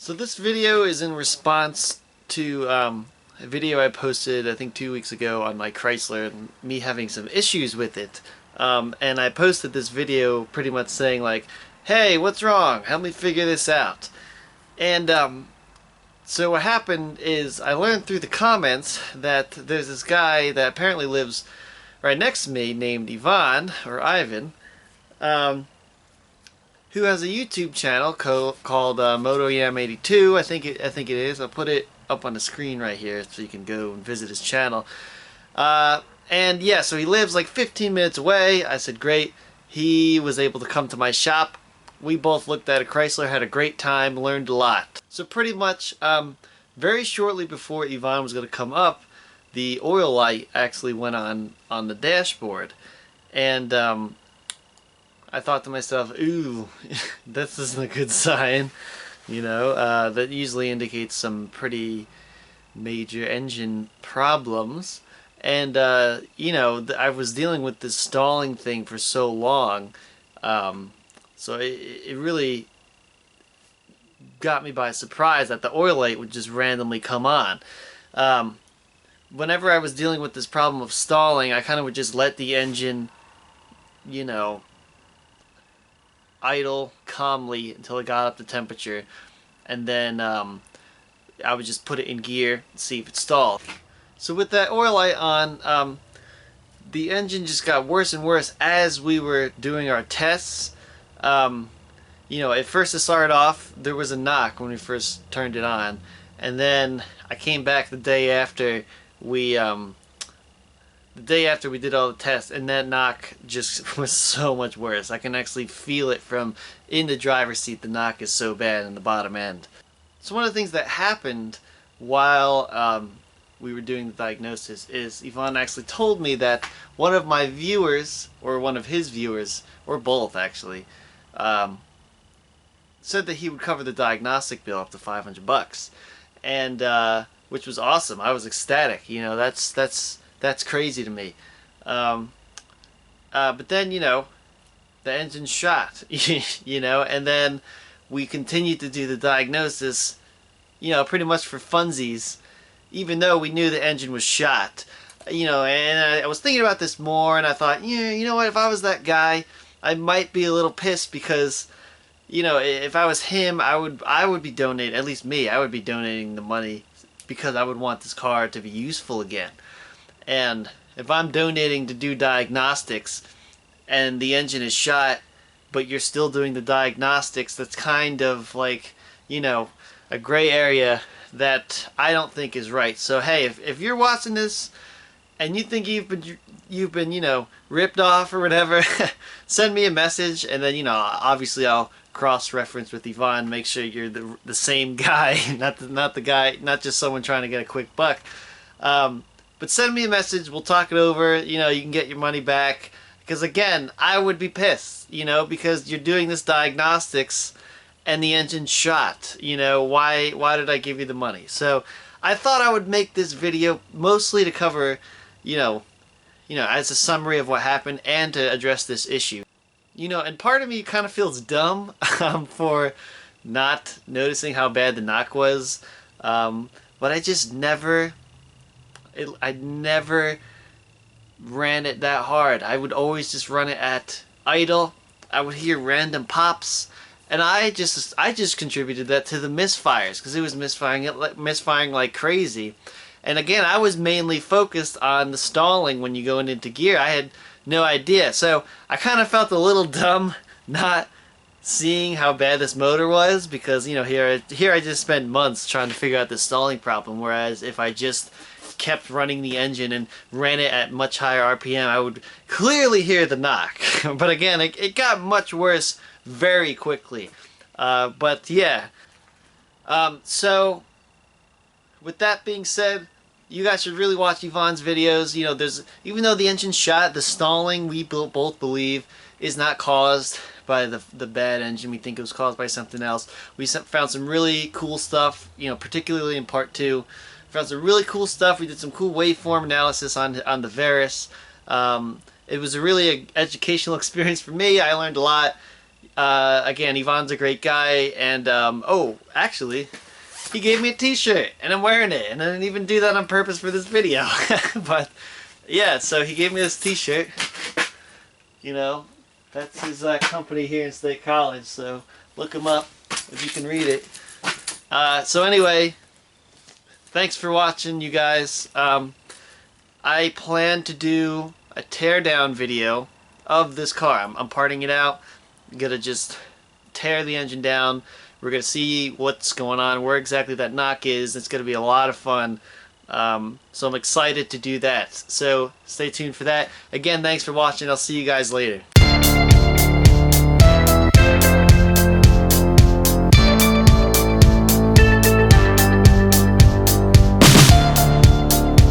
So this video is in response to a video I posted I think 2 weeks ago on my Chrysler and me having some issues with it. And I posted this video pretty much saying like, hey, what's wrong? Help me figure this out. And so what happened is I learned through the comments that there's this guy that apparently lives right next to me named Ivan, who has a YouTube channel called MotoYam82. I think it is. I'll put it up on the screen right here so you can go and visit his channel. And yeah, so he lives like 15 minutes away. I said great. He was able to come to my shop. We both looked at a Chrysler, had a great time, learned a lot. So pretty much, very shortly before Ivan was going to come up, the oil light actually went on the dashboard, and I thought to myself, ooh, this isn't a good sign, you know. That usually indicates some pretty major engine problems. And you know, I was dealing with this stalling thing for so long, so it really got me by surprise that the oil light would just randomly come on. Whenever I was dealing with this problem of stalling, I kind of would just let the engine, you know, idle calmly until it got up to temperature, and then I would just put it in gear and see if it stalled. So with that oil light on, the engine just got worse and worse as we were doing our tests. You know, at first to start off, there was a knock when we first turned it on, and then I came back the day after we did all the tests, and that knock just was so much worse. I can actually feel it from in the driver's seat. The knock is so bad in the bottom end. So one of the things that happened while we were doing the diagnosis is Ivan actually told me that one of my viewers, or one of his viewers, or both actually, said that he would cover the diagnostic bill up to $500, and which was awesome. I was ecstatic. You know, that's crazy to me. But then, you know, the engine shot, you know, and then we continued to do the diagnosis, you know, pretty much for funsies, even though we knew the engine was shot. You know, and I was thinking about this more, and I thought, yeah, you know what, if I was that guy, I might be a little pissed because, you know, if I was him, I would be donating, at least me, I would be donating the money because I would want this car to be useful again. And if I'm donating to do diagnostics and the engine is shot, but you're still doing the diagnostics, that's kind of like, you know, a gray area that I don't think is right. So hey, if you're watching this and you think you've been, you know, ripped off or whatever, send me a message, and then, you know, obviously I'll cross-reference with Ivan, make sure you're the same guy, not the guy, not just someone trying to get a quick buck. But send me a message, we'll talk it over, you know, you can get your money back. Because again, I would be pissed, you know, because you're doing this diagnostics and the engine's shot. You know, why did I give you the money? So I thought I would make this video mostly to cover, you know, as a summary of what happened and to address this issue. You know, and part of me kind of feels dumb for not noticing how bad the knock was, but I just never... I never ran it that hard. I would always just run it at idle. I would hear random pops, and I just contributed that to the misfires, because it was misfiring like crazy. And again, I was mainly focused on the stalling when you go into gear. I had no idea, so I kind of felt a little dumb not seeing how bad this motor was, because, you know, here I just spent months trying to figure out the stalling problem, whereas if I just kept running the engine and ran it at much higher RPM, I would clearly hear the knock. But again, it got much worse very quickly. But yeah, so with that being said, you guys should really watch Ivan's videos. You know, even though the engine's shot, the stalling we both believe is not caused by the bad engine. We think it was caused by something else. We found some really cool stuff, you know, particularly in part 2. Found some really cool stuff. We did some cool waveform analysis on the Veris. It was a really educational experience for me. I learned a lot. Again, Yvonne's a great guy, and oh, actually, he gave me a t-shirt, and I'm wearing it, and I didn't even do that on purpose for this video. But yeah, so he gave me this t-shirt. You know, that's his company here in State College, so look him up if you can read it. So anyway, thanks for watching, you guys. I plan to do a teardown video of this car. I'm parting it out. I'm gonna just tear the engine down. We're gonna see what's going on, where exactly that knock is. It's gonna be a lot of fun. So I'm excited to do that. So stay tuned for that. Again, thanks for watching. I'll see you guys later.